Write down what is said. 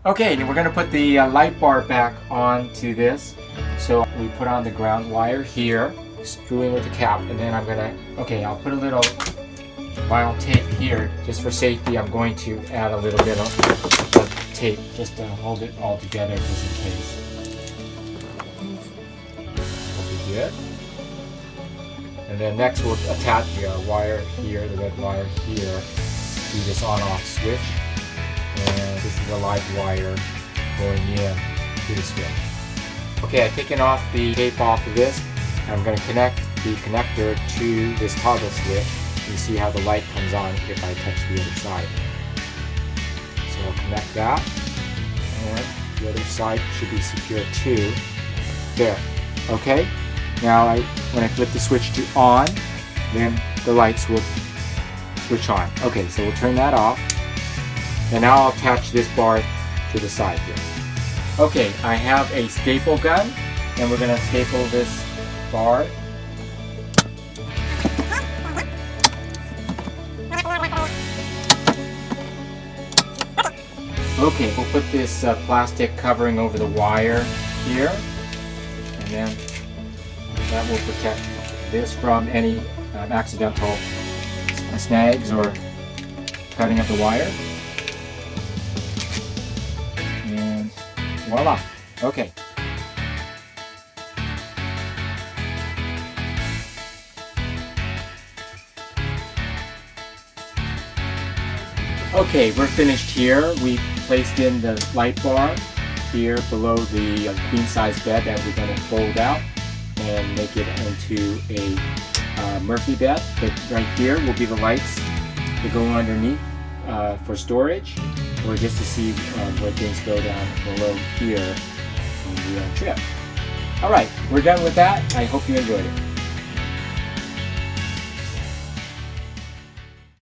Okay, and we're going to put the light bar back onto this. So we put on the ground wire here, screwing with the cap, and then I'm going to, okay, I'll put a little vinyl tape here. Just for safety, I'm going to add a little bit of tape just to hold it all together just in case. That'll be good. And then next we'll attach the wire here, the red wire here, to this on-off switch. And this is the live wire going in to the switch. Okay, I've taken off the tape off of this. I'm going to connect the connector to this toggle switch. You see how the light comes on if I touch the other side. So I'll connect that, and the other side should be secure too. There. Okay. Now when I flip the switch to on, then the lights will switch on. Okay, so we'll turn that off. And now I'll attach this bar to the side here. Okay, I have a staple gun, and we're going to staple this bar. Okay, we'll put this plastic covering over the wire here, and then that will protect this from any accidental snags or cutting of the wire. And voila. Okay. Okay, we're finished here. We placed in the light bar here below the queen size bed that we're going to fold out and make it into a Murphy bed. But right here will be the lights that go underneath for storage, or just to see where things go down below here on the trip. Alright, we're done with that. I hope you enjoyed it.